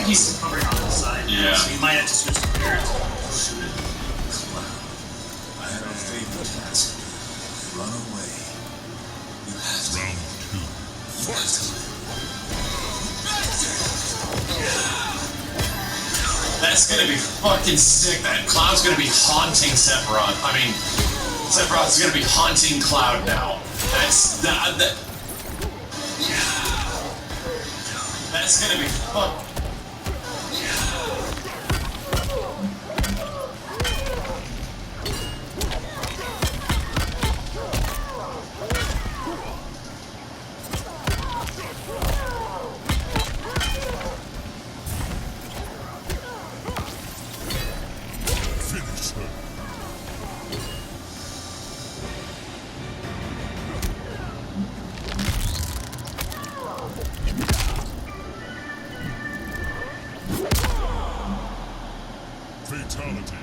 he's covering on the side. Yeah. So he might have to switch to Barrett. Shoot it. Cloud. I have a favor to ask. Run away. You have to. Round two. Fight. That's gonna be fucking sick. That Cloud's gonna be haunting Sephiroth. I mean, Sephiroth's gonna be haunting Cloud now. That's gonna be fuck. Finish her. Fatality.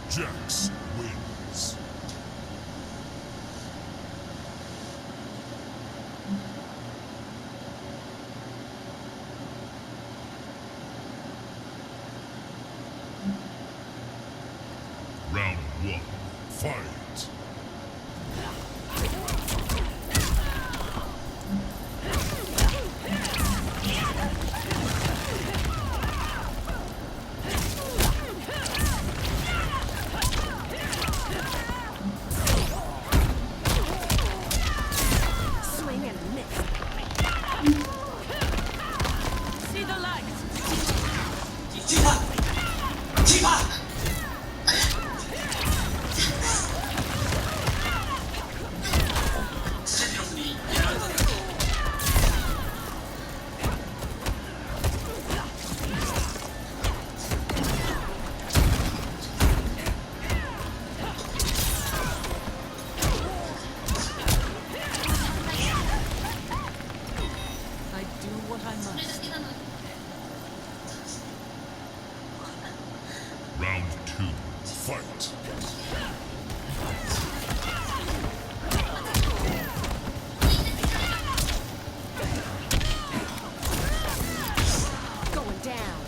Jax wins. Round one. Fight. Swing and miss. See the light. I do what I must. Round two. Fight. Going down.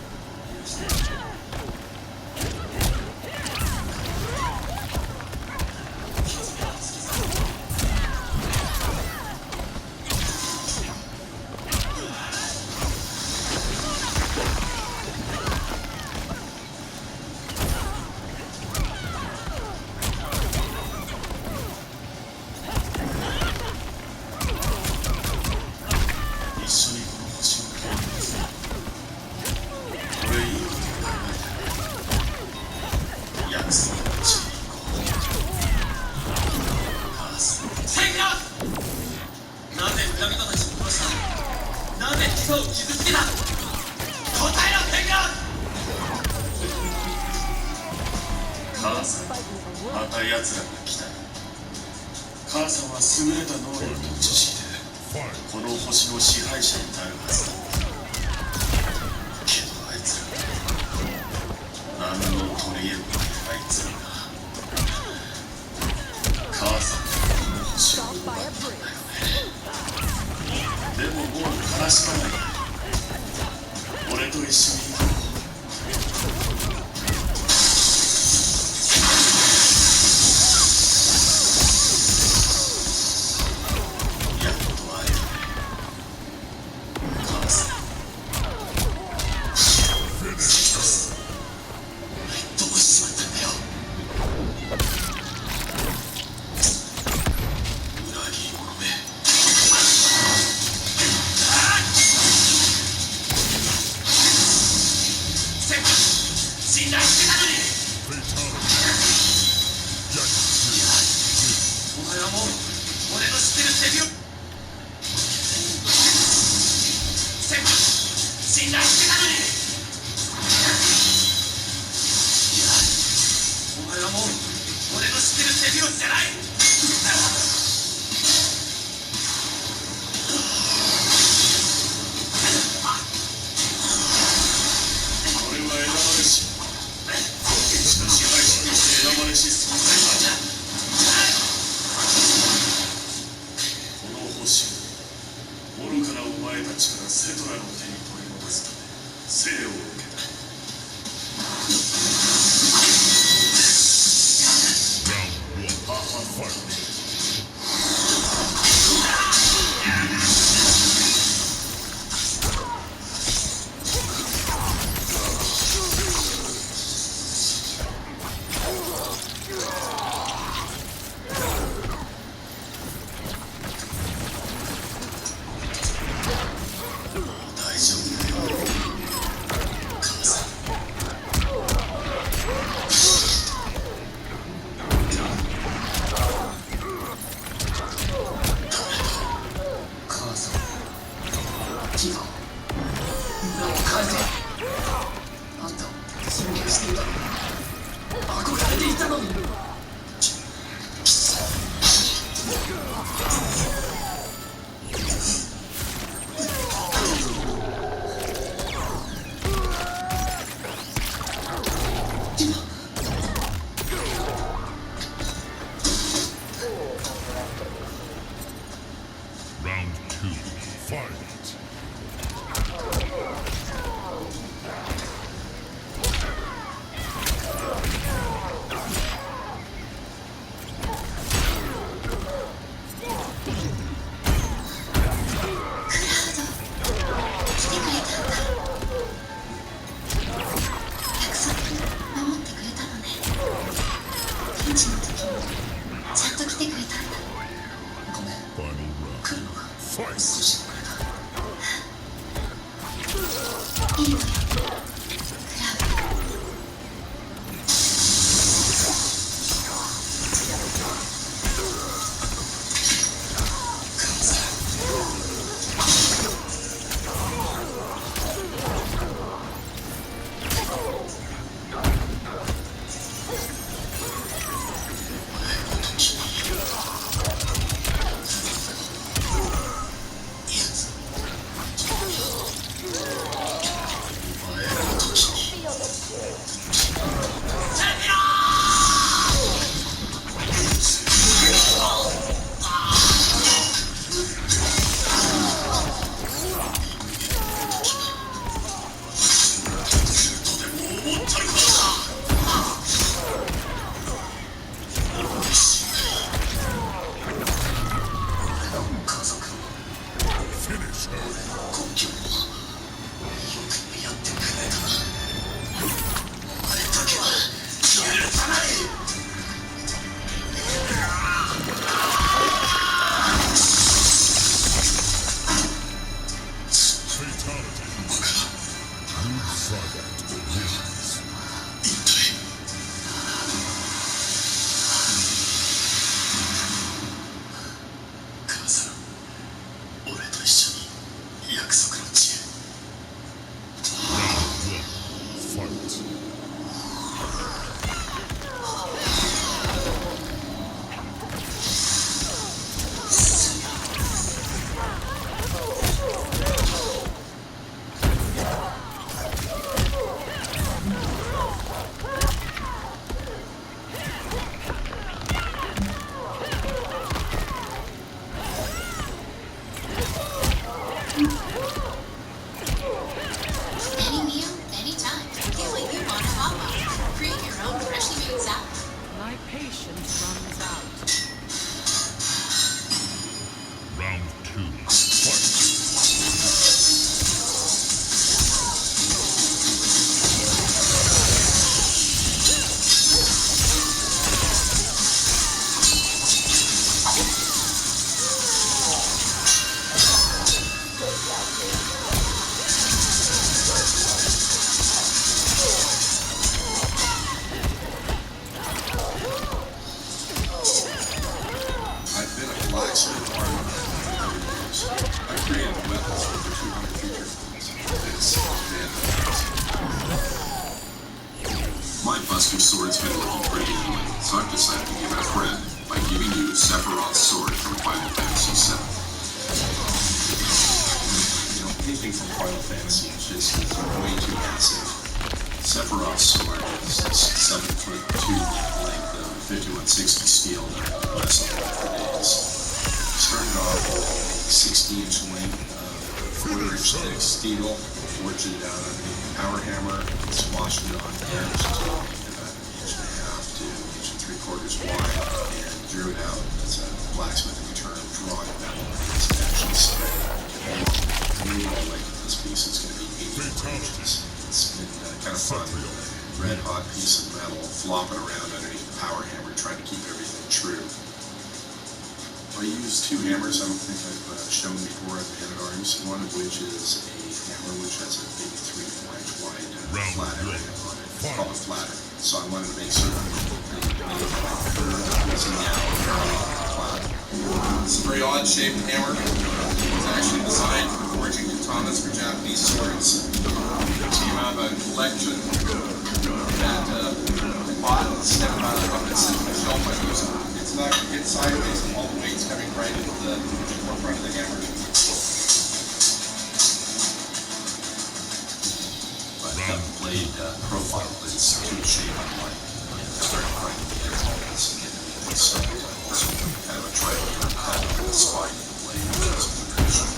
母さん、また奴らが来た。母さんは優れた能力の知識で、この星の支配者になるはずだ。けどあいつら、何の取り柄もないあいつらが、母さんはこの星を奪ったんだよね。でももう悲しまないで。俺と一緒に行こう。愚かなお前たちからセトラの手に取り戻すため生を受けた。 Round 1. Fight. 大丈夫だよ。母さん。母さん。ティノ。村を変えて。あんたを尊敬していたのに。憧れていたのに。Round 2. Fight. ちゃんと来てくれたんだ。ごめん。 Final round. 来るのが Fight. 少し遅れた。いいわよ。クラウMy Buster Sword's been looking pretty anyway, so I've decided to give it a friend by giving you Sephiroth's sword from Final Fantasy VII. You know, anything from Final Fantasy is just way too massive. Sephiroth's sword is 7'2" length, 5160 steel that lasts for days. Started off 60-inch length, 1/4 inch stick steel, forged it out underneath the power hammer, squashed it on edge to about 1.5 to 1.75 wide, and drew it out. That's a blacksmithing term, drawing metal. It's actually straight. Really like this piece is going to be 84 inches. It's been kind of fun. Red hot piece of metal flopping around underneath the power hammer, trying to keep everything true. I use two hammers. I don't think I've shown before at the end arms. One of which is a hammer which has a big 3-4 inch wide flat area on it. It's called a flatter. So I wanted to make certain that the curve using the flat. It's a very odd shaped hammer. It's actually designed for forging katanas for Japanese swords. So you have a collection that I bought and set on a shelf I use. It's not going to get sideways and all the weight's coming right into the forefront of the hammer. But the blade profile is too shape unlike starting right at the edge of this and getting it so kind of a triangular cut on the spine of the blade, which is the traditional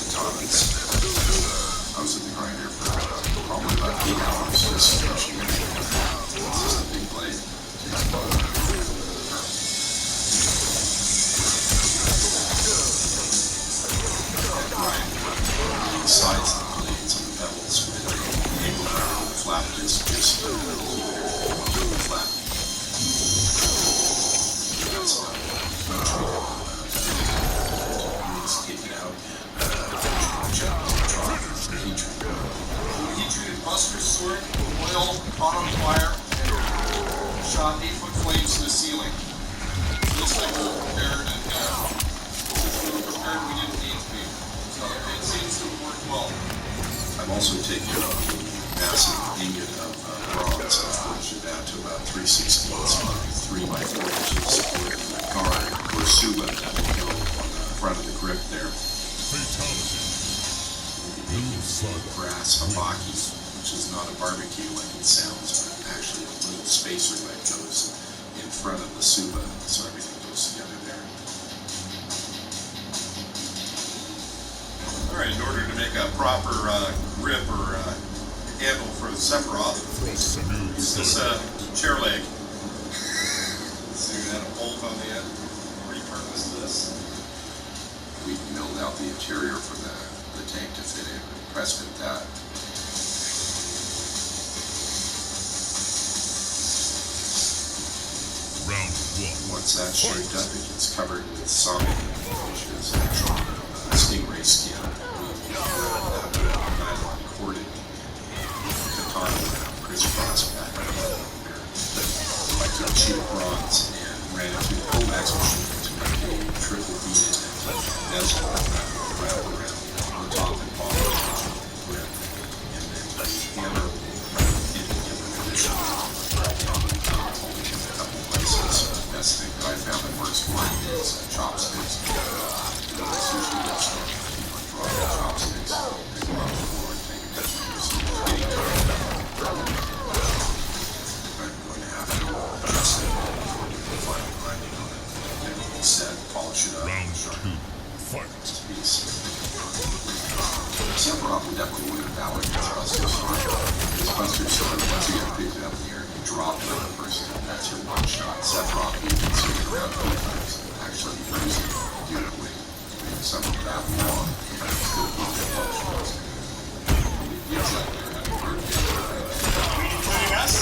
katanas. I was in the grinder for probably about 8 hours just finishing it. It's just a big blade. The sides of the blades and the pebbles with the angle of the flap disc just keep it flat. That's all. Just take it out. Heat-treated buster sword, oil, caught on fire, and shot 8-foot flames to the ceiling. Looks like we're prepared and prepared we didn't need to be. So it seems to have worked well. I'm also taking a massive ingot of bronze and forged it down to about 3/16 on 3x4 inches with a guard or suba that will go on the front of the grip there. Brass habaki, which is not a barbecue like it sounds, but actually a little spacer that goes in front of the suba, so everything goes together there. Alright, in order to make a proper grip or handle for the Sephiroth, use this chair leg. So you had a bolt on the end, repurpose this. We milled out the interior for the tank to fit in, press fit that. Round one. Once that's shaped up, it gets covered with sonic, which is actually stingray skin. We that nylon corded katana crisscross back there. I took a sheet of bronze and ran it through the Kombat machine to make a triple beaded bezel wrap around the top and bottom of the grip, and then the hammer in the position holding in a couple places. The best thing that I found that works for it is chopsticks. Sushi restaurant, you want to draw the chopsticks, pick them up the floor and take a good use of getting to it. I'm going to have to adjust it before we do final grinding on it. Then we set, polish it up, Round sharpen two. Fight. this piece. Sephiroth would definitely win a battle against Buster Sword. This Buster Sword, once you get picked up in the air, you drop it on the person. That's your one shot. Sephiroth, you can swing it around 3 times. Actually, you use it beautifully. Something that long, but it's still a little bit close. It's like they're having a birthday. Yes?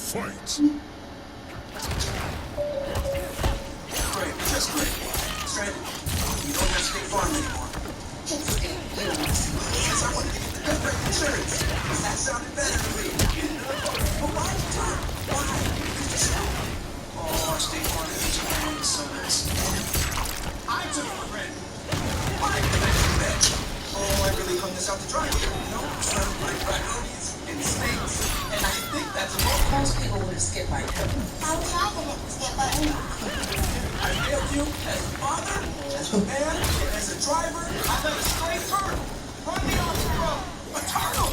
Fight! Great, just great. Stranded. You don't have State Farm anymore. It's okay. You don't want to see my Yes, I wanted to get the cut rate insurance. That sounded better to me. But why return? Why? Oh, our State Farm agent man is so nice. I took it for granted. Why did I do that? Oh, I really hung this out to dry here, you know? Surrounded by raccoons and snakes. And I think that's a boat. Most people would have skipped by now. I wish I could hit the skip button. I failed you as a father, as a man, and as a driver. I let a stray turtle run me off the road. A turtle!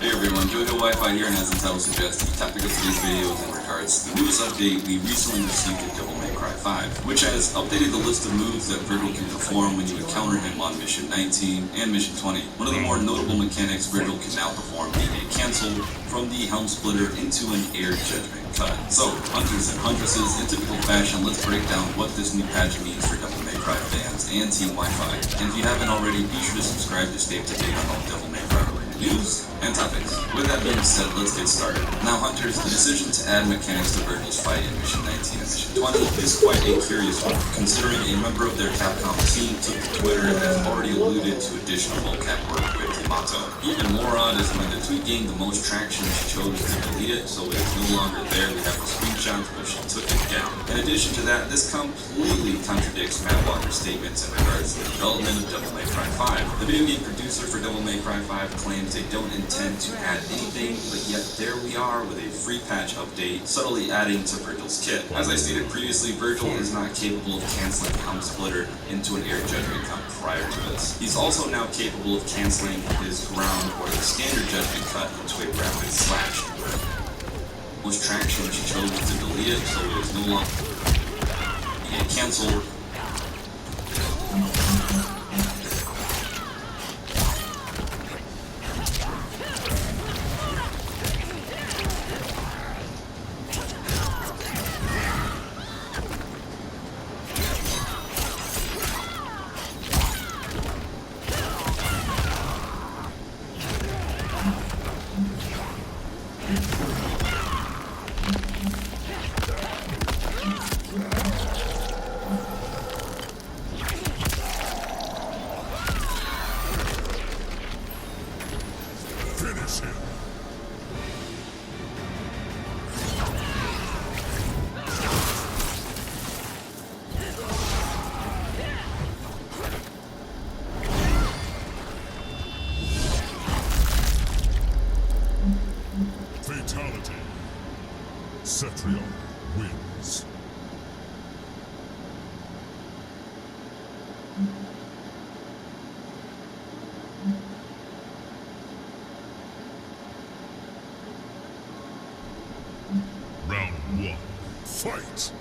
Hey everyone, JoJo Wi-Fi here, and as the title suggests, the topic of today's video is in regards to the newest update we recently received in Devil May Cry 5, which has updated the list of moves that Virgil can perform when you encounter him on Mission 19 and Mission 20. One of the more notable mechanics Virgil can now perform being a cancel from the Helm Splitter into an Air Judgment cut. So, hunters and huntresses, in typical fashion, let's break down what this new patch means for Devil May Cry fans and Team Wi-Fi. And if you haven't already, be sure to subscribe to stay up to date on all Devil May Cry related news and topics. With that being said, let's get started. Now, hunters, the decision to add mechanics to Virgil's fight in Mission 19 and Mission 20 is quite a curious one, considering a member of their Capcom team took to Twitter and has already alluded to additional mocap work with Yamato. Even more odd is when the tweet gained the most traction, she chose to delete it, so it is no longer there. We have a screenshot where she took it down. In addition to that, this completely contradicts Matt Walker's statements in regards to the development of Devil May Cry 5. The video game producer for Devil May Cry 5 claims they don't intend to add anything, but yet there we are with a free patch update, subtly adding to Virgil's kit. As I stated previously, Virgil is not capable of canceling Helm Splitter into an Air Judgment cut prior to this. He's also now capable of canceling his ground or the standard Judgment cut into a rapid slash. Most traction, she chose to delete it, so it is no longer a cancel. Finish him! Fatality. Cetrion wins. Round 1. Fight!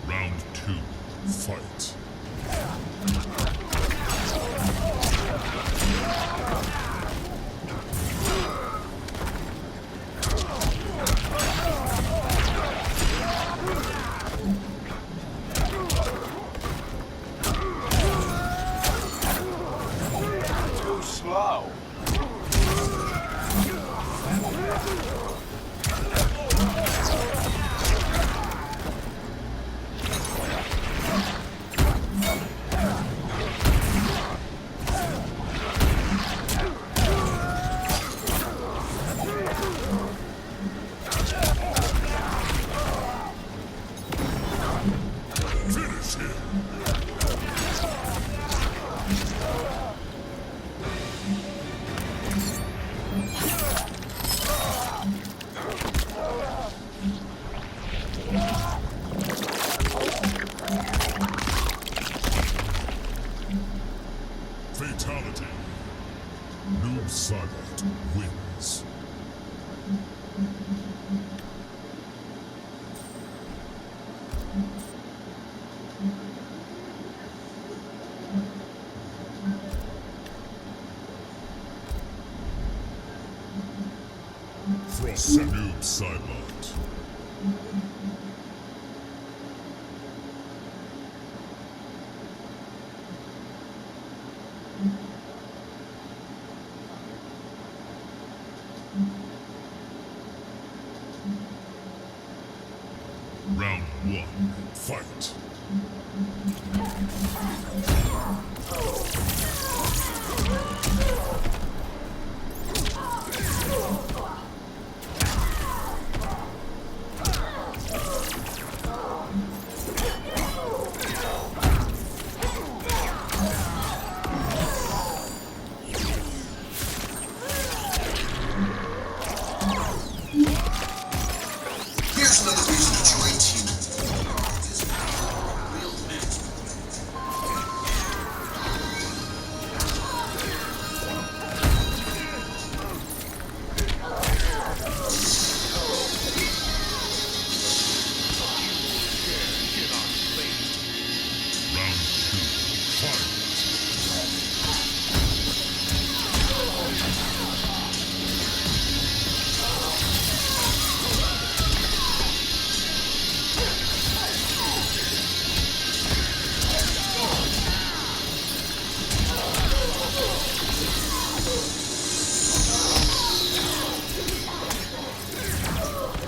Round 2. Fight. Too slow. Fatality. Noob Saibot wins. Frost Noob Saibot. Round 1, fight. Here's another reason to join Team. This real match. Round 2, fight.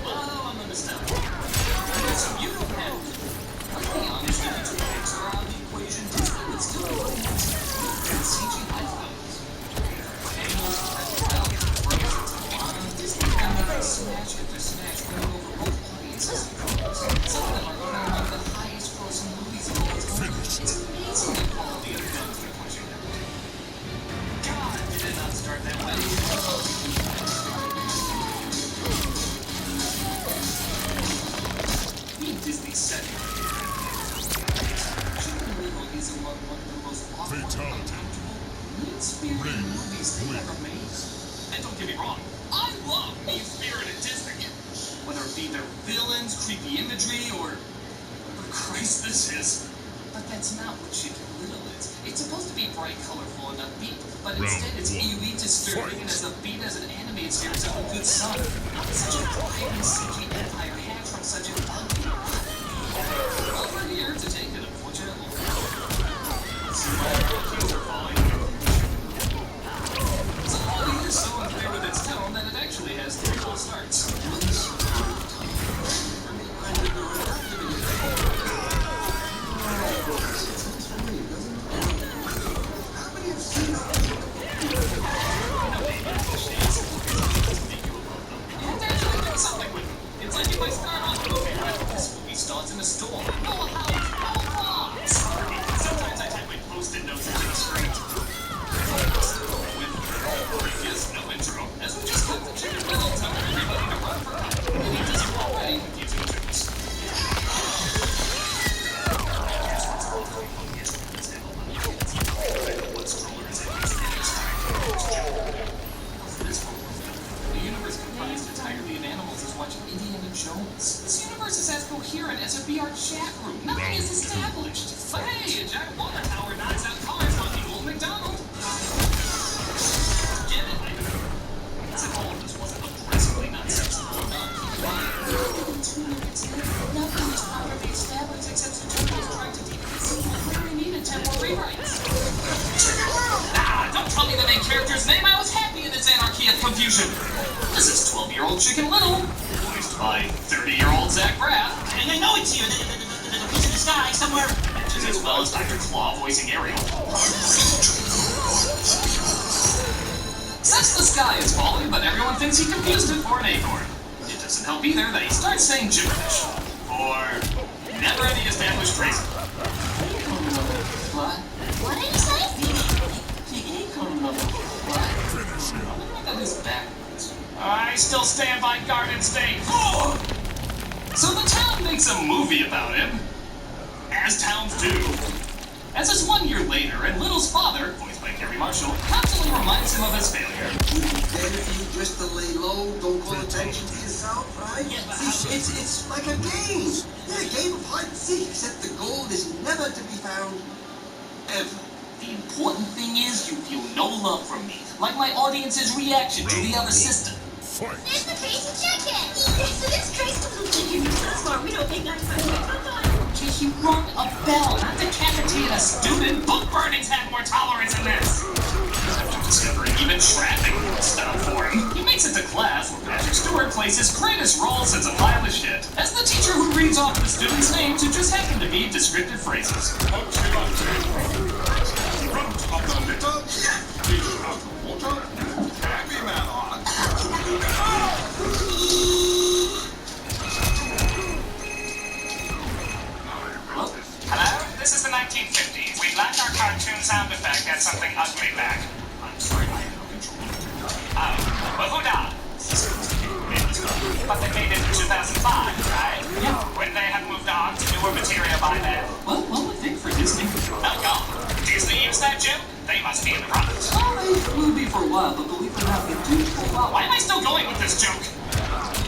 Well, I'm gonna stop. So you don't have. Let's be honest, if you took Pixar out of the equation, Disney would still be putting out CG lifestyles. Animals, Falcon, Frozen, Moana, Disney can make smash after smash winning over both audiences. Some of them are going to be the highest grossing movies of all time. It's amazing the quality of films they're pushing out. God, did it not start that way? Disney set. Chicken Little is one of the most awful, Fatality. mean-spirited movies they ever made. And don't get me wrong, I love mean-spirited Disney. Whether it be their villains, creepy imagery, or whatever Christ this is. But that's not what Chicken Little is. It's supposed to be bright, colorful, and upbeat, but instead it's elite, dispiriting, and as upbeat as an animated series of a good son. Such a thriving CG empire hatched from such an ugly over here to take it, unfortunately. See why our kids are falling. So all is so unfair with its tone that it actually has 3 full starts. It's like if I start off the movie with this movie starts in a storm. No house, no box. Sometimes I type my post-it notes into the screen. With previous no intro, as we just cut the Chicken Little telling everybody to run for cover. It is already confusing jokes. What stroller is it? This one. The universe comprised entirely of animals is watching Indiana Jones. This universe is as coherent as a VR chat room. Nothing is established. But hey, a giant water tower knocks out cars on the old McDonald. Get it? As if all of this wasn't aggressively not sensible enough. Nothing is properly established except Studios trying to deconceal and clearly needed temporary rewrites. Don't tell me the main character's name. I was happy in this anarchy of confusion. This is 12-year-old Chicken Little, voiced by 30-year-old Zach Braff. And I know it's you, the piece of the sky somewhere. Just as well as Dr. Claw voicing Ariel. Says the sky is falling, but everyone thinks he confused it for an acorn. It doesn't help either that he starts saying gibberish. Or never any established phrase. What? What did you say? That is backwards. I still stand by Garden State. Oh! So the town makes a movie about him, as towns do. As it's 1 year later, and Little's father, voiced by Gary Marshall, constantly reminds him of his failure. Would it be better for you just to lay low, don't call attention to yourself, right? Yeah, but See, it's like a game. Yeah, a game of hide and seek, except the gold is never to be found, ever. The important thing is you feel no love from me, like my audience's reaction to the other system. Fight! There's the crazy chicken! Yes, it is crazy little chicken. You're so smart, we don't think I'm He rung a bell, not decapitate a student. Book burnings have more tolerance than this. After discovering even traffic rules stop for him, he makes it to class where Patrick Stewart plays his greatest role since a pile of shit, as the teacher who reads off the students' names who just happen to be descriptive phrases. Hello? This is the 1950s. We'd like our cartoon sound effect at something ugly back. I'm sorry, I have no control. Oh, well, who died? But they made it in 2005, right? Yeah. When they have moved on to newer material by then. Well, one would think for Disney. Oh, God. Disney use that joke? They must be in the right. Well, they will be for a while, but believe it or not, they do. Well, why am I still going with this joke?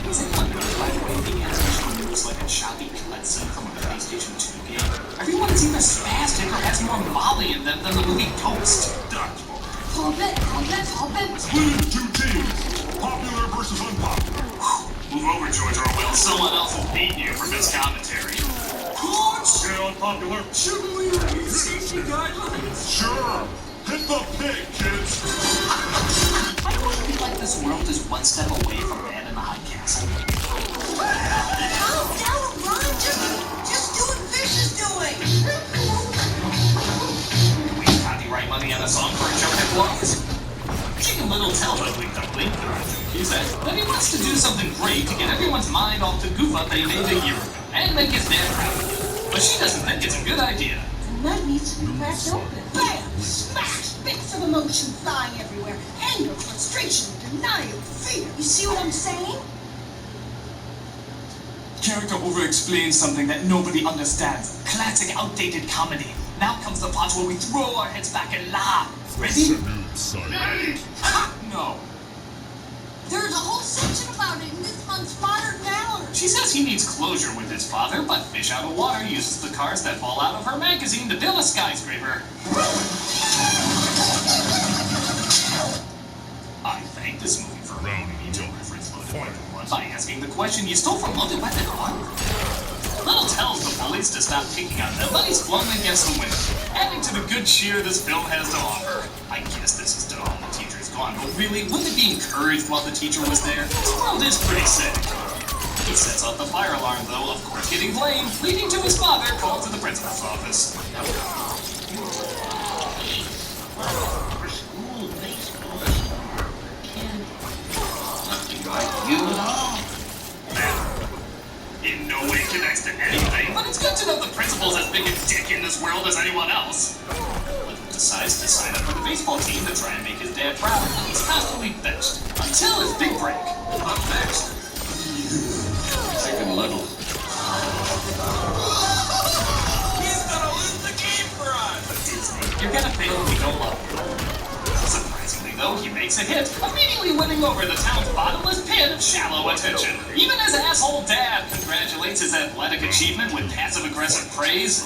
Is it wonder, by the way, the animation moves like a choppy cutscene from a PlayStation 2 game? Everyone is either spastic or has more Molly in them than the movie Ghost. Kombat. Split into two teams. Popular versus unpopular. Move over, George Orwell. Someone else will beat you for this commentary. Stay unpopular. Should we read safety guidelines? Sure. Hit the pig, kids. I always feel like this world is one step away from Man in the High Castle. Calm down, Ron. Just do what Fish is doing. Do we copyright money on a song for a joke that blows? Chicken Little tells Ugly Duckling, he says, that he wants to do something great to get everyone's mind off the goof up they made a year ago, and make his dad proud. But she doesn't think it's a good idea. The nut needs to be cracked open. Bam! Smash! Bits of emotion flying everywhere. Anger, frustration, denial, fear. You see what I'm saying? Character over-explains something that nobody understands. Classic outdated comedy. Now comes the part where we throw our heads back and laugh. Ready? Noob Saibot. Ha! No. There's a whole section about it in this month's Modern Calendar. She says he needs closure with his father, but Fish Out of Water uses the cars that fall out of her magazine to build a skyscraper. I thank this movie for allowing me to reference Loaded Weapon 1 by asking the question you stole from Loaded Weapon 1? Little tells the bullies to stop picking on them, but he's flung against the window, adding to the good cheer this film has to offer. I guess this is done. The teacher's gone, but really, wouldn't it be encouraged while the teacher was there? This world is pretty sick. He sets off the fire alarm, though, of course getting blamed, leading to his father called to the principal's office. Nothing like you at all. In no way connects to anything, but it's good to know the principal's as big a dick in this world as anyone else. Little decides to sign up for the baseball team to try and make his dad proud, and he's constantly benched. Until his big break. Up next. Chicken Little. He's gonna lose the game for us. Disney, you're gonna fail if we don't love you. Surprisingly, though, he makes a hit, immediately winning over the town's bottomless pit of shallow attention. Even his asshole dad congratulates his athletic achievement with passive-aggressive praise.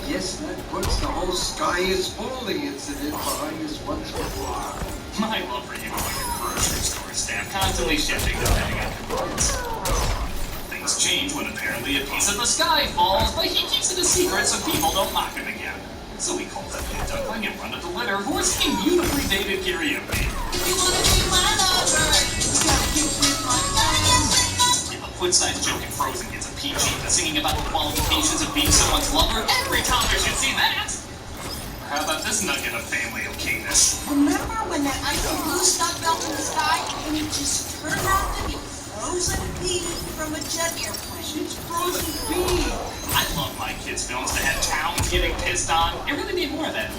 Yes, that puts the whole sky is falling incident behind us once before. My love for you is like a grocery store staff, constantly shifting depending on your moods. Things change when apparently a piece of the sky falls, but he keeps it a secret so people don't mock him again. So he calls up Big Duckling in front of the litter, who are singing beautifully dated karaoke. If you wanna be my lover, you gotta get with my lover. If a foot-sized joke in Frozen gets a PG for singing about the qualifications of being someone's lover, every toddler should see that! How about this nugget of family okayness? Remember when that icy blue stuff fell from the sky and it just turned out to be frozen pea from a jet airplane? It's frozen pea. I love my kids' films that have towns getting pissed on. It really need more of that.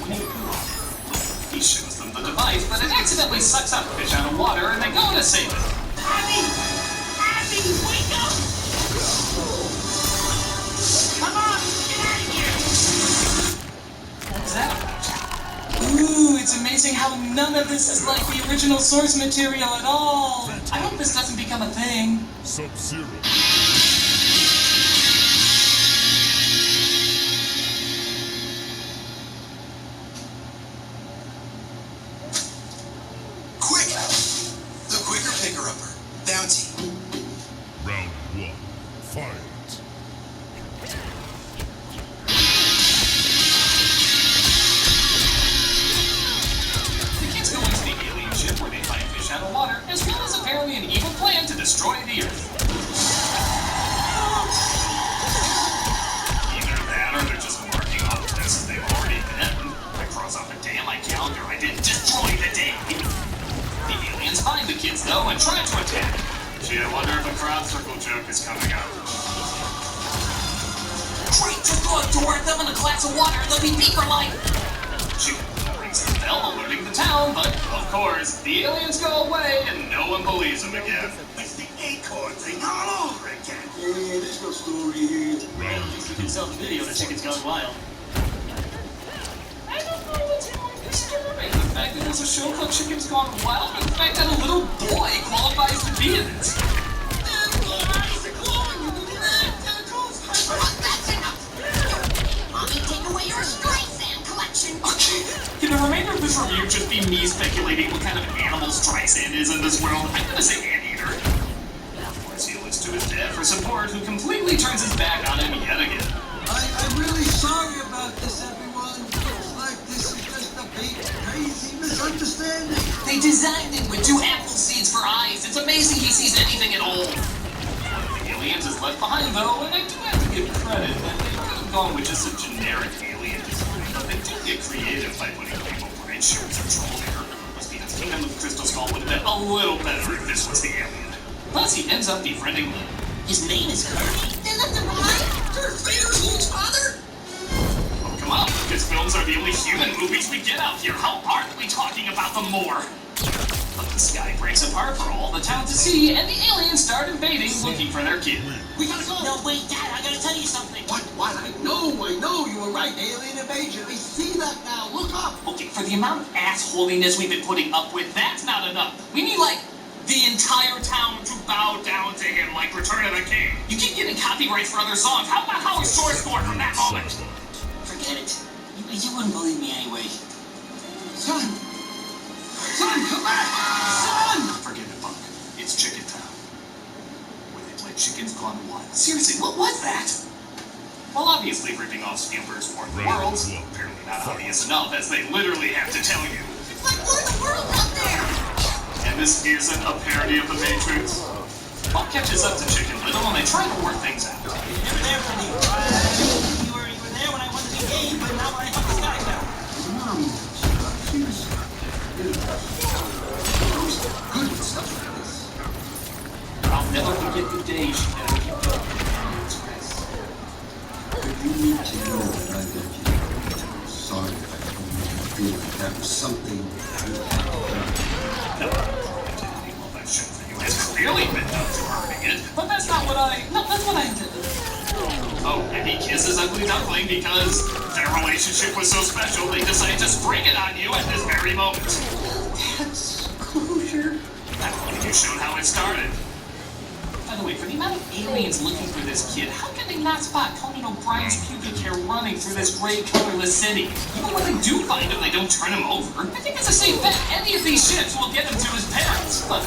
He shows them the device, but it accidentally sucks up Fish Out of Water, and they go to save it. Abby! Abby, wake up! Come on, get out of here! it's amazing how none of this is like the original source material at all. I hope this doesn't become a thing. Sub-Zero. Quick! The quicker picker-upper. Bounty. Round 1. Fight. The kids go into the alien ship where they find fish out of water, as well as apparently an evil plan to destroy the Earth. Either that or they're just marking off places they've already been. I cross off a day on my calendar I didn't destroy the day. The aliens find the kids though and try to attack. Gee, I wonder if a crowd circle joke is coming up. Great, just go up toward them in a glass of water, they'll be beaker like. She rings the bell alerting the town, but of course, the aliens go away and no one believes them again. It's the acorn thing all over again. Yeah, there's no story here. Well, at least we can sell the video to Chickens Gone Wild. I don't know what's more disturbing, the fact that there's a show called Chickens Gone Wild, or the fact that a little boy qualifies to be in it. Mommy, take away your Streisand collection. Can the remainder of this review just be me speculating what kind of animal Streisand is in this world? I'm gonna say anteater. Of course, he looks to his dad for support, who completely turns his back on him yet again. I'm really sorry about this, everyone. Looks like this is just a big, crazy misunderstanding. They designed it with 2 apple seeds for eyes. It's amazing he sees anything at all. One of the aliens is left behind, though, and I do have to give credit that they could have gone with just a generic alien design, but they do get creative by putting people red shirts and troll hair. Must be that Kingdom of the Crystal Skull would have been a little better if this was the alien. Plus, he ends up befriending them. His name is Kirby. They left him behind? Darth Vader's little father? Oh, come on, because films are the only human movies we get out here. How aren't we talking about them more? But the sky breaks apart for all the town to see, and the aliens start invading, looking for their kid. We gotta go. No, wait, Dad, I gotta tell you something. What? I know, you were right. Alien invasion. I see that now. Look up. Okay, for the amount of assholiness we've been putting up with, that's not enough. We need, like, the entire town to bow down to him like Return of the King. You keep getting copyrights for other songs. How about Howard Shore scored from that moment? Forget it. You wouldn't believe me anyway. Son, come back. Son. Forget it, Buck. It's Chicken Town. Where they play Chickens Gone Wild. Seriously, what was that? Well, obviously ripping off Spielberg's War of the Worlds. Apparently not obvious enough, as they literally have to tell you. It's like War of the Worlds out there. And this isn't a parody of The Matrix. Buck catches up to Chicken Little and they try to work things out. You were there for me. You were there when I won the game, but not when I hunt the sky down. Mom, she was good with stuff like this. I'll never forget the day she never kept up. But you need to know that I love you. I'm sorry if I feel like that was something you had No, well, that show for you has clearly been done to hurting it, but that's not what that's what I intended. Oh, and he kisses Ugly Duckling because their relationship was so special they decided to spring it on you at this very moment. That's closure. That one you showed how it started. By the way, for the amount of aliens looking for this kid, how can they not spot Conan O'Brien's pubic hair running through this gray, colorless city? Even when they do find him, they don't turn him over. I think it's a safe bet any of these ships will get him to his parents. But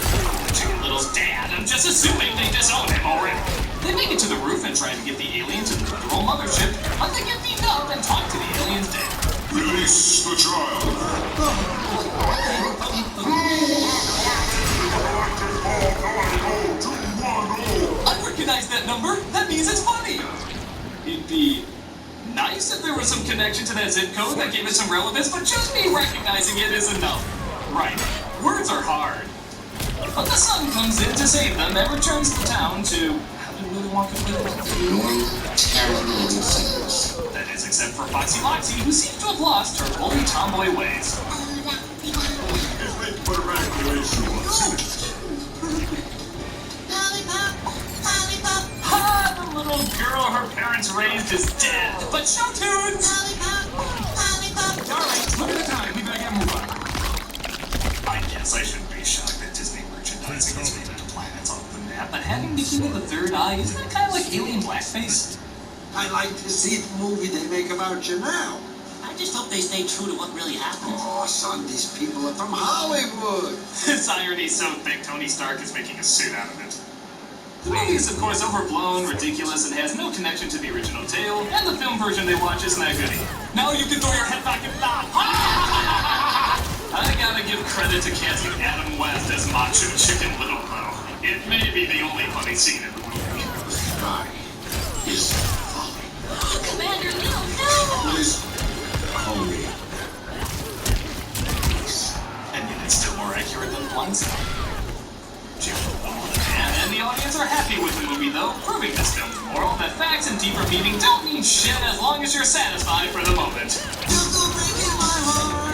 Chicken Little's dad, I'm just assuming they disown him already. They make it to the roof and try to get the alien to the literal mothership, but they get beaten up and talk to the alien's dad. Release the child. I recognize that number. That means it's funny. It'd be nice if there was some connection to that zip code that gave it some relevance, but just me recognizing it is enough. Right. Words are hard. But the sun comes in to save them and returns the town to how do Willy Wonka put it? normal, terrible secrets. That is, except for Foxy Loxy, who seems to have lost her bully tomboy ways. Put a regulation on it. Lollipop, lollipop, Ha! The little girl her parents raised is dead. But show tunes! lollipop, lollipop. Alright, look at the time. We better get moving on. having the king of the third eye, isn't that kind of like alien blackface? I'd like to see the movie they make about you now. I just hope they stay true to what really happened. Oh, son, these people are from Hollywood. This irony's so thick, Tony Stark is making a suit out of it. The movie is, of course, overblown, ridiculous, and has no connection to the original tale, and the film version they watch isn't that goody. Now you can throw your head back and laugh. I gotta give credit to casting Adam West as Macho Chicken Little, though. It may be the only funny scene in the movie. Sky is falling. Commander, no! Please, Homie. And yet it's still more accurate than Blindside. And the audience are happy with the movie, though, proving this film's moral that facts and deeper meaning don't mean shit as long as you're satisfied for the moment. You're still breaking my heart.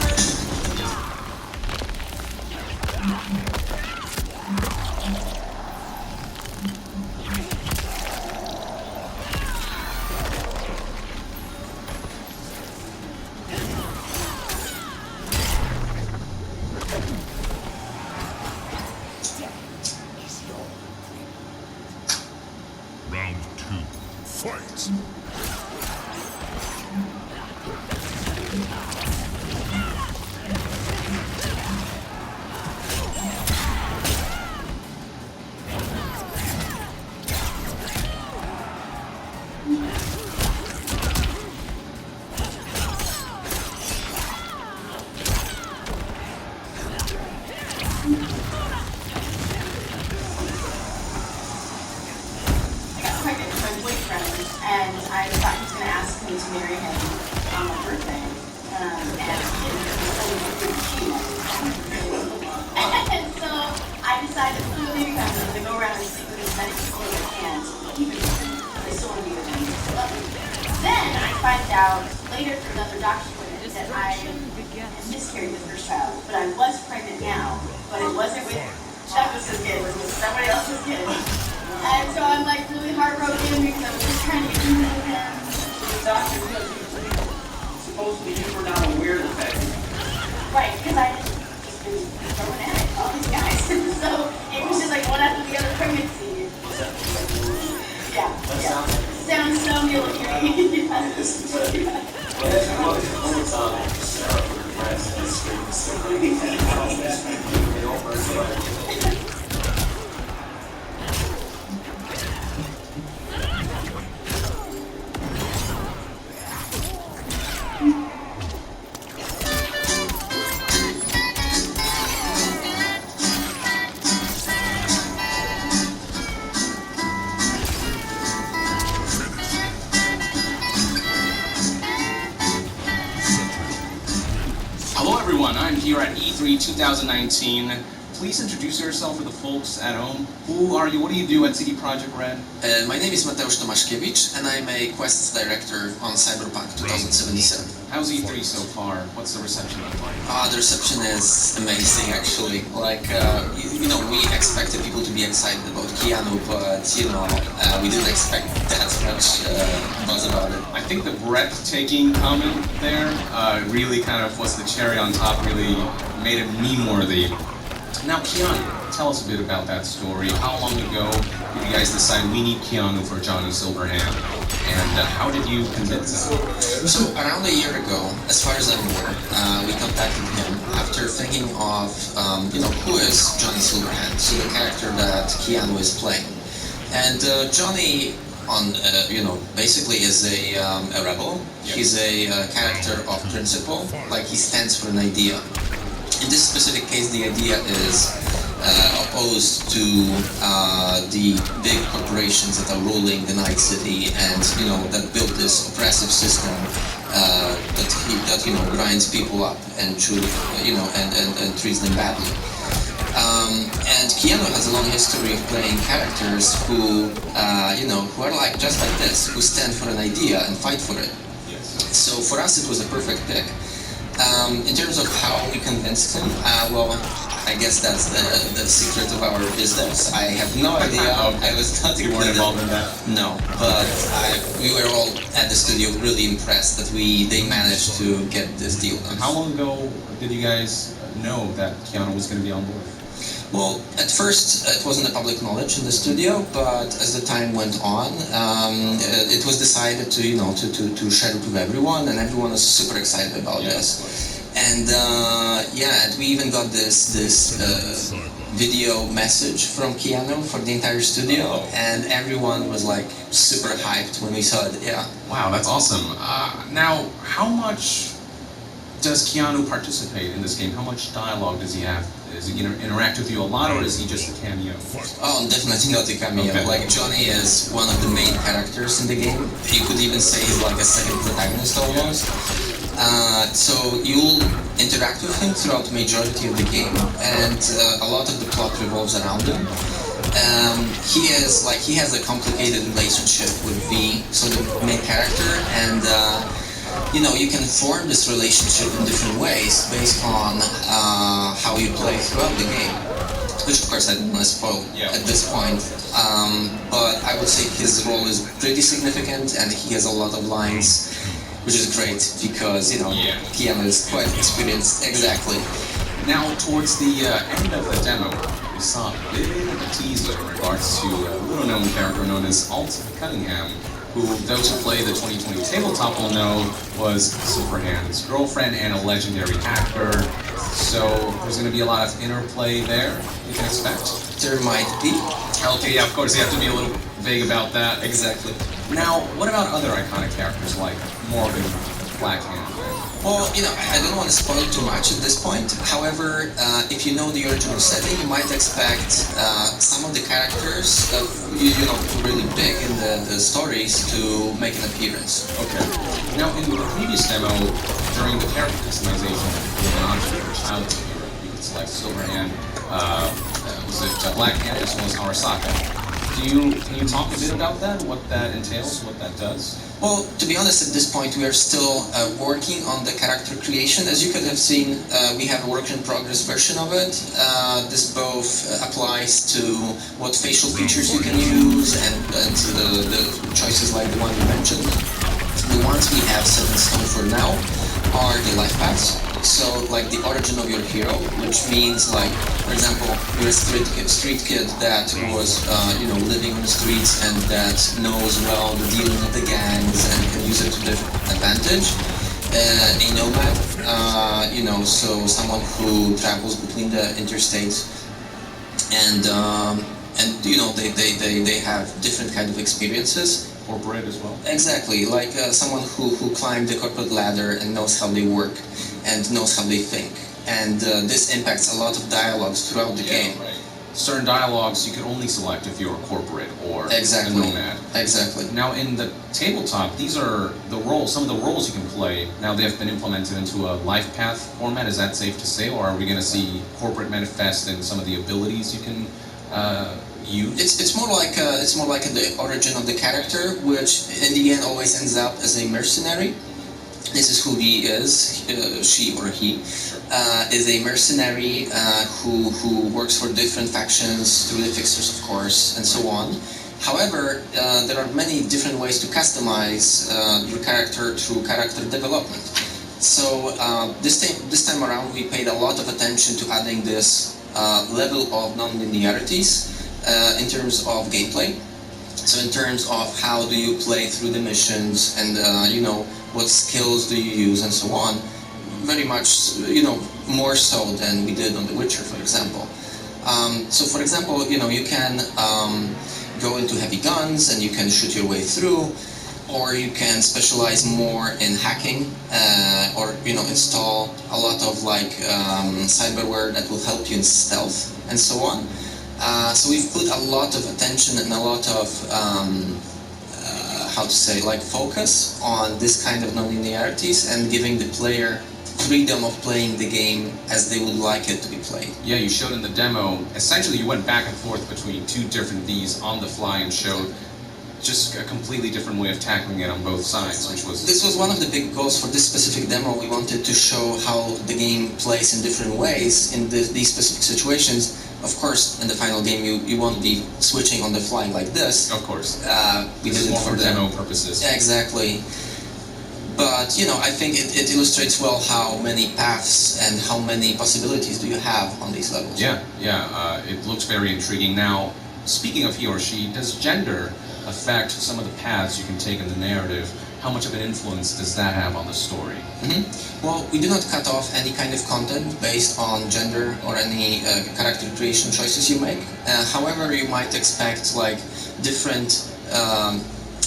Round 2. Fight! Pregnant with my boyfriend, and I thought he was going to ask me to marry him on my birthday. And he and so I decided clearly because I'm going to go around and sleep with as many people as I can to keep it moving. I still want to be with him. Then I find out later through another document that I miscarried the first child, but I was pregnant now, but it wasn't with Douglas's kid, it was with somebody else's kid. And so I'm like really heartbroken because I was just trying to get even with him. Doctor, supposedly you were not aware of the fact. Right, because I had just been throwing at it, all these guys. So it was just like one after the other pregnancy. Yeah. Sounds so military. Hello everyone, I'm here at E3 2019. Please introduce yourself for the folks at home. Who are you? What do you do at CD Projekt Red? My name is Mateusz Tomaszkiewicz, and I'm a quests director on Cyberpunk 2077. How's E3 so far? What's the reception like? The reception is amazing, actually. Like, we expected people to be excited about Keanu, but, we didn't expect that much buzz about it. I think the breathtaking comment there really kind of was the cherry on top, really made it meme-worthy. Now, Keanu, tell us a bit about that story. How long ago did you guys decide we need Keanu for Johnny Silverhand? And how did you convince him? So, around a year ago, as far as I'm aware, we contacted him after thinking of, who is Johnny Silverhand? So, the character that Keanu is playing. And Johnny, basically is a rebel. Yep. He's a character of principle, like he stands for an idea. In this specific case, the idea is opposed to the big corporations that are ruling the Night City and that built this oppressive system that grinds people up and and treats them badly. And Keanu has a long history of playing characters who are like just like this, who stand for an idea and fight for it. Yes. So for us, it was a perfect pick. In terms of how we convinced him, I guess that's the secret of our business. I have no idea. I was not You weren't involved in that? No, but we were all at the studio really impressed that they managed to get this deal done. How long ago did you guys know that Keanu was going to be on board? Well, at first it wasn't a public knowledge in the studio, but as the time went on, it was decided to to share it with everyone, and everyone was super excited about this. And and we even got this video message from Keanu for the entire studio, and everyone was like super hyped when we saw it. Yeah. Wow, that's awesome. Now, how much does Keanu participate in this game? How much dialogue does he have? Does he interact with you a lot, or is he just a cameo? Oh, definitely not a cameo. Okay. Like, Johnny is one of the main characters in the game. You could even say he's like a second protagonist almost. So you'll interact with him throughout the majority of the game, and a lot of the plot revolves around him. He has a complicated relationship with V, so the main character, and you can form this relationship in different ways based on how you play throughout the game, which of course I don't want to spoil at this point. But I would say his role is pretty significant, and he has a lot of lines, which is great because Keanu is quite experienced. Exactly. Now, towards the end of the demo, we saw a bit of a teaser in regards to a little-known character known as Alt Cunningham, who those who play the 2020 tabletop will know was Superhand's girlfriend and a legendary hacker. So there's going to be a lot of interplay there, you can expect. There might be. Okay, yeah, of course, you have to be a little vague about that. Exactly. Now, what about other iconic characters like Morgan, Blackhand? Well, I don't want to spoil too much at this point. However, if you know the original setting, you might expect some of the characters, really big in the stories, to make an appearance. Okay. Now, in the previous demo, during the character customization going on for your child computer, you could select Silverhand, was it Blackhand, as well as Arasaka. Can you talk a bit about that? What that entails? What that does? Well, to be honest, at this point we are still working on the character creation. As you could have seen, we have a work-in-progress version of it. This both applies to what facial features you can use and the choices like the one you mentioned. The ones we have set in stone for now are the life paths. So, like the origin of your hero, which means, like, for example, you're a street kid that was, living on the streets and that knows well the dealing with the gangs and can use it to their advantage. A nomad, so someone who travels between the interstates, and they have different kind of experiences. Corporate as well. Exactly, like someone who climbed the corporate ladder and knows how they work and knows how they think. And this impacts a lot of dialogues throughout the game. Right. Certain dialogues you can only select if you're a corporate or a nomad. Exactly. Now, in the tabletop, these are the roles, some of the roles you can play. Now, they have been implemented into a life path format. Is that safe to say, or are we going to see corporate manifest in some of the abilities you can use? It's more like the origin of the character, which in the end always ends up as a mercenary. This is who he is, she or he, is a mercenary who works for different factions, through the fixers of course, and so on. However, there are many different ways to customize your character through character development. So this time around we paid a lot of attention to adding this level of non-linearities in terms of gameplay. So in terms of how do you play through the missions and what skills do you use and so on, very much more so than we did on The Witcher, for example. So for example, you can go into heavy guns and you can shoot your way through, or you can specialize more in hacking, or install a lot of cyberware that will help you in stealth and so on. So we've put a lot of attention and a lot of focus on this kind of non-linearities and giving the player freedom of playing the game as they would like it to be played. Yeah, you showed in the demo, essentially you went back and forth between two different Vs on the fly and showed just a completely different way of tackling it on both sides, which was... This was one of the big goals for this specific demo. We wanted to show how the game plays in different ways in these specific situations. Of course, in the final game, you won't be switching on the fly like this. Of course. We did it for demo purposes. Yeah, exactly. But you know, I think it illustrates well how many paths and how many possibilities do you have on these levels. Yeah, it looks very intriguing. Now, speaking of he or she, does gender affect some of the paths you can take in the narrative? How much of an influence does that have on the story? Well, we do not cut off any kind of content based on gender or any character creation choices you make. However, you might expect like different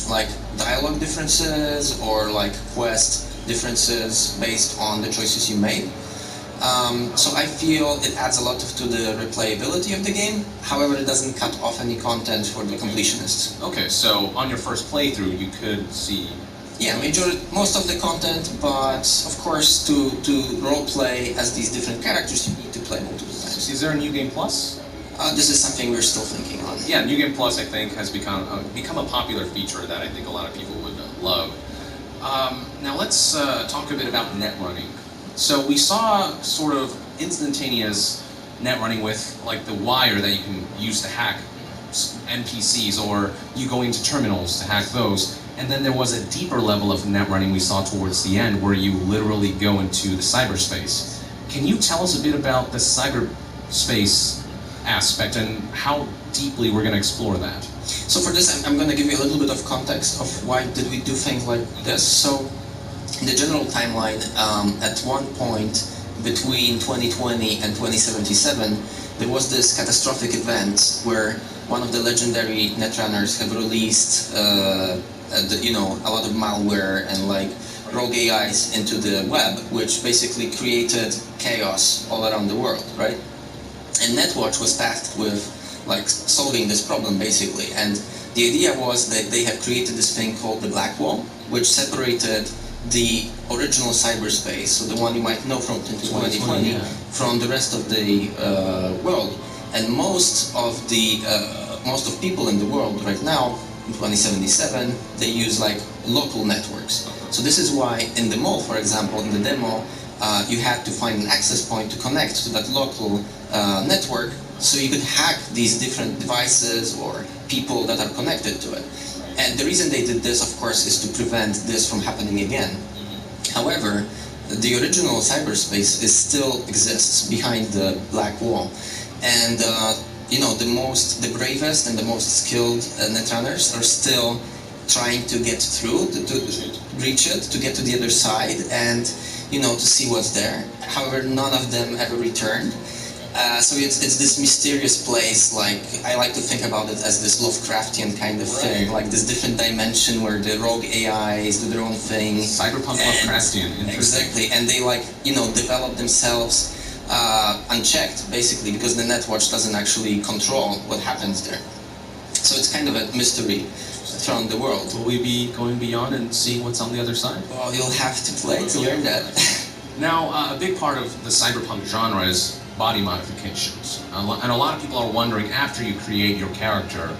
like dialogue differences or like quest differences based on the choices you made. So I feel it adds a lot to the replayability of the game. However, it doesn't cut off any content for the completionists. Okay, so on your first playthrough, you could see. Yeah, most of the content, but of course, to roleplay as these different characters, you need to play multiple times. Is there a New Game Plus? This is something we're still thinking on. Yeah, New Game Plus, I think, has become a popular feature that I think a lot of people would love. Now let's talk a bit about net running. So we saw sort of instantaneous net running with like the wire that you can use to hack NPCs, or you go into terminals to hack those. And then there was a deeper level of net running we saw towards the end where you literally go into the cyberspace. Can you tell us a bit about the cyberspace aspect and how deeply we're going to explore that? So for this, I'm going to give you a little bit of context of why did we do things like this. So in the general timeline, at one point between 2020 and 2077, there was this catastrophic event where one of the legendary netrunners have released a lot of malware and like rogue AIs into the web, which basically created chaos all around the world, right? And Netwatch was tasked with like solving this problem basically, and the idea was that they have created this thing called the Black Wall, which separated the original cyberspace, so the one you might know from 2020, from the rest of the world. And most of people in the world right now, in 2077, they use like local networks. So this is why in the mall, for example, in the demo, you had to find an access point to connect to that local network, so you could hack these different devices or people that are connected to it. And the reason they did this, of course, is to prevent this from happening again. However, the original cyberspace still exists behind the Black Wall. And the bravest and the most skilled netrunners are still trying to get through, to reach it, to get to the other side, and to see what's there. However, none of them ever returned. So it's this mysterious place. Like I like to think about it as this Lovecraftian kind of thing, like this different dimension where the rogue AIs do their own thing. Cyberpunk Lovecraftian, exactly, and they develop themselves unchecked, basically, because the Netwatch doesn't actually control what happens there. So it's kind of a mystery around the world. Will we be going beyond and seeing what's on the other side? Well, you'll have to play to learn that. Now, a big part of the cyberpunk genre is body modifications. And a lot of people are wondering, after you create your character,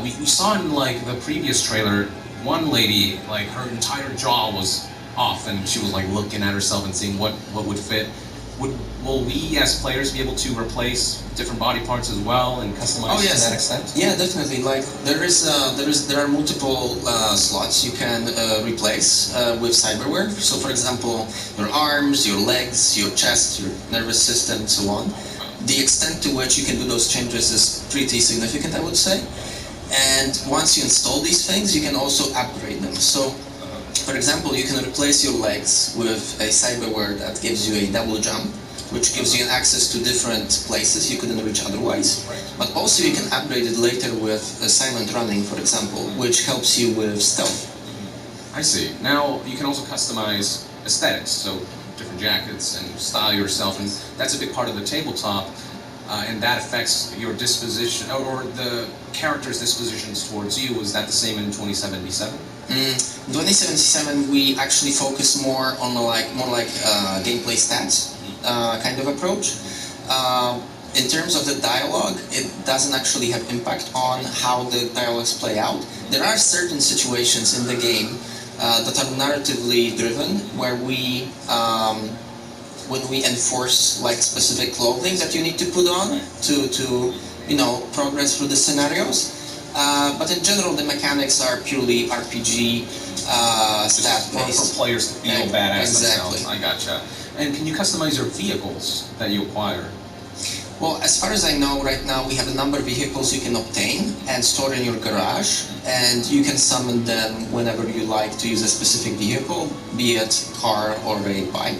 we saw in like the previous trailer, one lady, like her entire jaw was off and she was like looking at herself and seeing what would fit. Will we as players be able to replace different body parts as well and customize to that extent? Yeah, definitely. Like there are multiple slots you can replace with cyberware. So for example, your arms, your legs, your chest, your nervous system, and so on. The extent to which you can do those changes is pretty significant, I would say. And once you install these things, you can also upgrade them. So for example, you can replace your legs with a cyberware that gives you a double jump, which gives you an access to different places you couldn't reach otherwise. But also you can upgrade it later with silent running, for example, which helps you with stealth. I see. Now, you can also customize aesthetics, so different jackets and style yourself, and that's a big part of the tabletop, and that affects your disposition, or the character's dispositions towards you. Is that the same in 2077? In 2077, we actually focus more on gameplay stats kind of approach. In terms of the dialogue, it doesn't actually have impact on how the dialogues play out. There are certain situations in the game that are narratively driven, where when we enforce like specific clothing that you need to put on to progress through the scenarios. But in general, the mechanics are purely RPG stat For based. players to feel badass Exactly. themselves. I gotcha. And can you customize your vehicles that you acquire? Well, as far as I know, right now we have a number of vehicles you can obtain and store in your garage, and you can summon them whenever you like to use a specific vehicle, be it car or a bike.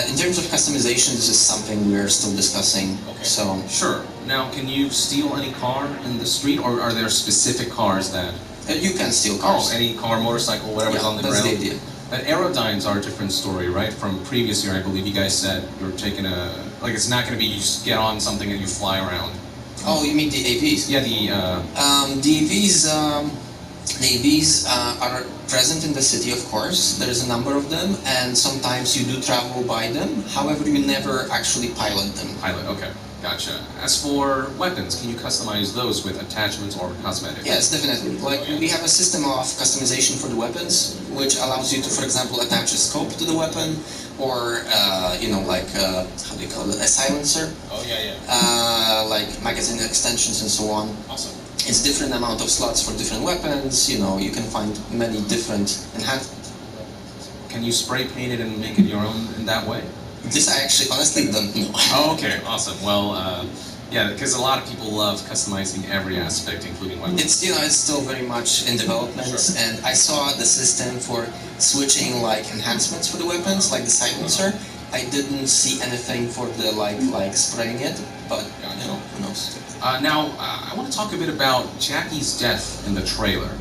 In terms of customization, this is something we're still discussing. Okay. So Sure. Now, can you steal any car in the street, or are there specific cars that... you can steal cars. Oh, any car, motorcycle, whatever's Yeah, on the that's ground? the idea. But aerodynes are a different story, right? From previous year, I believe you guys said you're taking a... Like, it's not going to be you just get on something and you fly around. Oh, you mean the AVs? Yeah, The AVs are present in the city, of course. There's a number of them, and sometimes you do travel by them. However, you never actually pilot them. Pilot, okay. Gotcha. As for weapons, can you customize those with attachments or cosmetics? Yes, definitely. Like, we have a system of customization for the weapons, which allows you to, for example, attach a scope to the weapon, or, how do you call it, a silencer, Oh, yeah. like magazine extensions and so on. Awesome. It's different amount of slots for different weapons, you can find many different enhancements. Can you spray paint it and make it your own in that way? This I actually honestly don't know. Oh, okay. Awesome. Well, yeah, because a lot of people love customizing every aspect, including weapons. It's still very much in development, Sure. and I saw the system for switching like enhancements for the weapons, like the silencer. I didn't see anything for the like spraying it, but who knows? Now, I want to talk a bit about Jackie's death in the trailer.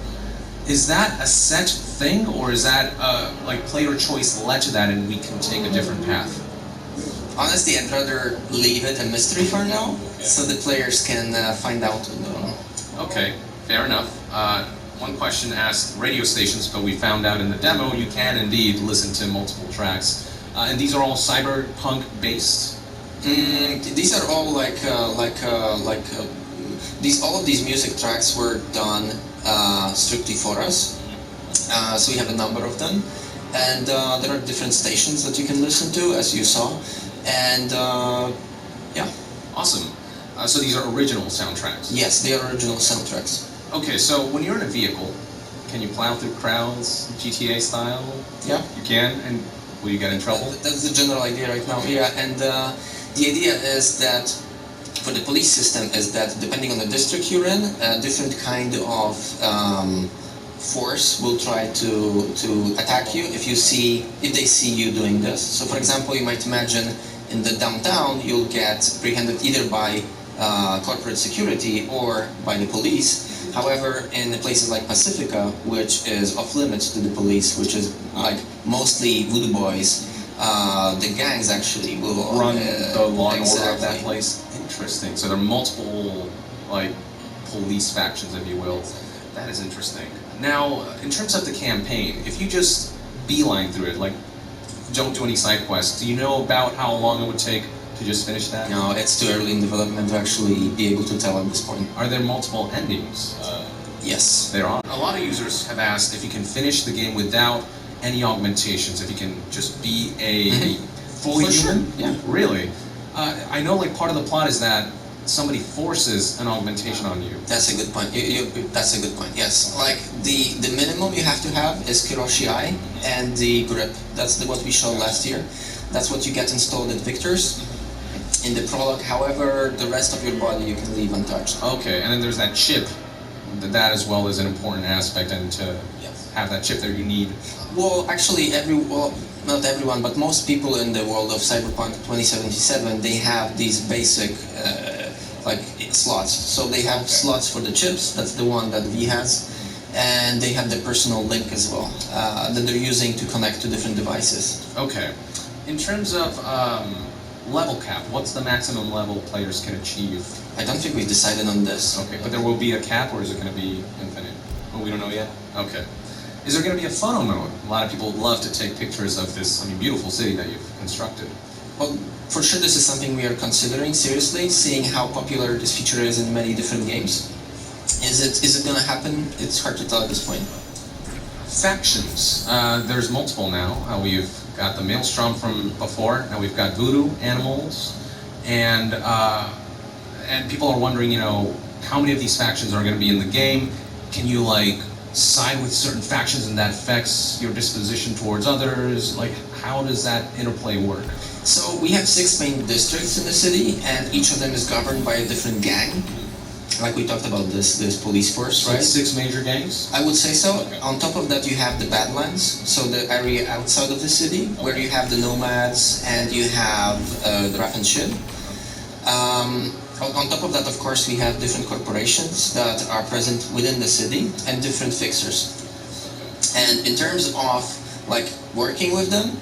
Is that a set thing, or is that like player choice led to that, and we can take a different path? Honestly, I'd rather leave it a mystery for now, so the players can find out on their own. Okay, fair enough. One question asked radio stations, but we found out in the demo you can indeed listen to multiple tracks. And these are all cyberpunk based? These are all all of these music tracks were done strictly for us. So we have a number of them, and there are different stations that you can listen to, as you saw, and yeah. Awesome. So these are original soundtracks? Yes, they are original soundtracks. Okay, so when you're in a vehicle, can you plow through crowds, GTA style? Yeah. You can, and will you get in trouble? That's the general idea right now, yeah, and the idea is that for the police system is that depending on the district you're in, a different kind of force will try to attack you if they see you doing this. So for example, you might imagine in the downtown you'll get apprehended either by corporate security or by the police. However, in places like Pacifica, which is off limits to the police, which is like mostly voodoo boys, the gangs actually will run the law and order of that exactly. place. Interesting. So there are multiple like police factions, if you will. That is interesting. Now, in terms of the campaign, if you just beeline through it, like don't do any side quests, do you know about how long it would take to just finish that? No, it's too early in development to actually be able to tell at this point. Are there multiple endings? Yes. There are. A lot of users have asked if you can finish the game without any augmentations, if you can just be a fully For sure, human. yeah. Really? I know like part of the plot is that somebody forces an augmentation on you. That's a good point. That's a good point. Yes, like the minimum you have to have is Kiroshi Eye and the grip. That's what we showed last year. That's what you get installed at Victor's in the prologue. However, the rest of your body you can leave untouched. Okay, and then there's that chip. That as well is an important aspect, and to have that chip there you need. Well, actually, not everyone, but most people in the world of Cyberpunk 2077, they have these basic slots. So they have slots for the chips. That's the one that V has, and they have the personal link as well that they're using to connect to different devices. Okay. In terms of level cap, what's the maximum level players can achieve? I don't think we've decided on this. Okay, but there will be a cap, or is it going to be infinite? Oh, we don't know yet? Okay. Is there going to be a photo mode? A lot of people love to take pictures of this, beautiful city that you've constructed. Well, for sure this is something we are considering seriously, seeing how popular this feature is in many different games. Is it going to happen? It's hard to tell at this point. Factions. There's multiple now. We've got the Maelstrom from before, now we've got Voodoo, Animals, and people are wondering, how many of these factions are going to be in the game? Can you side with certain factions and that affects your disposition towards others? Like, how does that interplay work? So we have 6 main districts in the city, and each of them is governed by a different gang. Like we talked about this police force, right? 6 major gangs? I would say so. Okay. On top of that, you have the Badlands, so the area outside of the city, where you have the nomads and you have the Raff and Shid. On top of that, of course, we have different corporations that are present within the city and different fixers. And in terms of like working with them,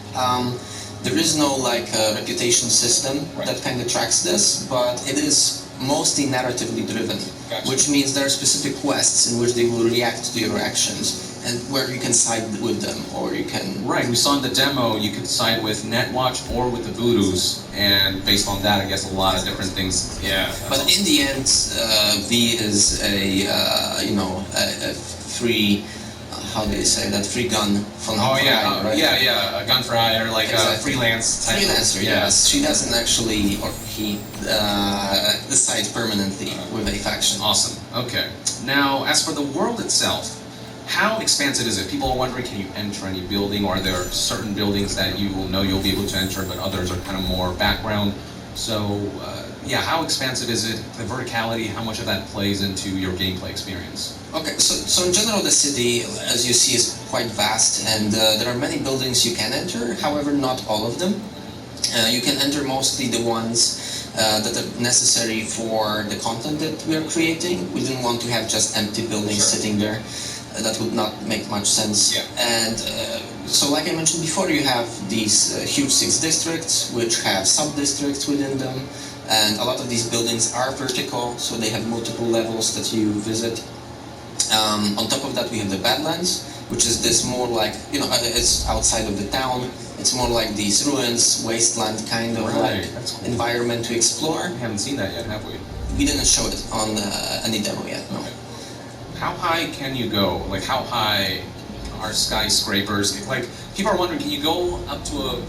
there is no like reputation system that kind of tracks this, but it is mostly narratively driven, which means there are specific quests in which they will react to your actions and where you can side with them, or you can... Right, we saw in the demo you could side with Netwatch or with the Voodoos, and based on that, I guess a lot of different things. Yeah. But in the end, V is a free, how do you say that, free gun from yeah, right? yeah, a gun for hire, like Exactly. a freelance type. Freelancer, yes. She doesn't actually, or he, decide permanently with a faction. Awesome. Okay. Now, as for the world itself, how expansive is it? People are wondering, can you enter any building, or are there certain buildings that you will know you'll be able to enter, but others are kind of more background? So, yeah, how expansive is it? The verticality, how much of that plays into your gameplay experience? Okay, so in general, the city, as you see, is quite vast, and there are many buildings you can enter. However, not all of them. You can enter mostly the ones that are necessary for the content that we are creating. We didn't want to have just empty buildings sitting there. That would not make much sense. Yeah. And so, like I mentioned before, you have these huge 6 districts, which have sub-districts within them, and a lot of these buildings are vertical, so they have multiple levels that you visit. On top of that, we have the Badlands, which is this more like, it's outside of the town. It's more like these ruins, wasteland kind of Cool. environment to explore. We haven't seen that yet, have we? We didn't show it on any demo yet, no. Okay. How high can you go? Like, how high are skyscrapers? Like, people are wondering, can you go up to a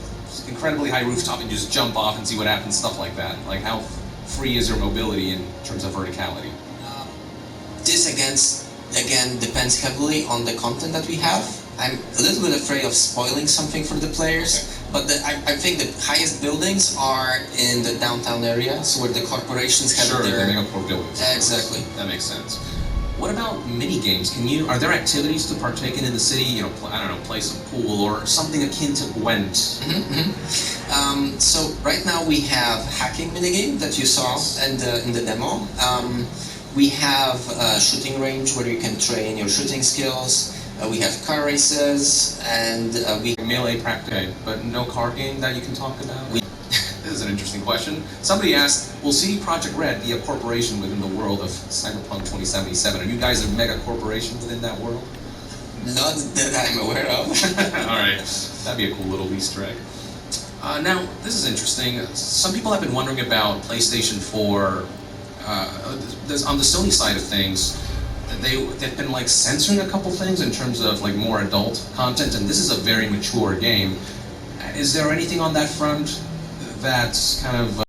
incredibly high rooftop and just jump off and see what happens, stuff like that? Like, how free is your mobility in terms of verticality? This again depends heavily on the content that we have. I'm a little bit afraid of spoiling something for the players, but I think the highest buildings are in the downtown area, so where the corporations have their... they make up buildings. Exactly. That makes sense. What about mini games? Are there activities to partake in the city? I don't know, play some pool or something akin to Gwent. So right now we have hacking minigame that you saw in the demo. We have a shooting range where you can train your shooting skills. We have car races, and we melee practice, but no card game that you can talk about. This is an interesting question. Somebody asked, will CD Projekt Red be a corporation within the world of Cyberpunk 2077? Are you guys a mega corporation within that world? Not that I'm aware of. Alright, that'd be a cool little Easter egg. Now, this is interesting. Some people have been wondering about PlayStation 4. On the Sony side of things, they've been like censoring a couple things in terms of like more adult content, and this is a very mature game. Is there anything on that front that's kind of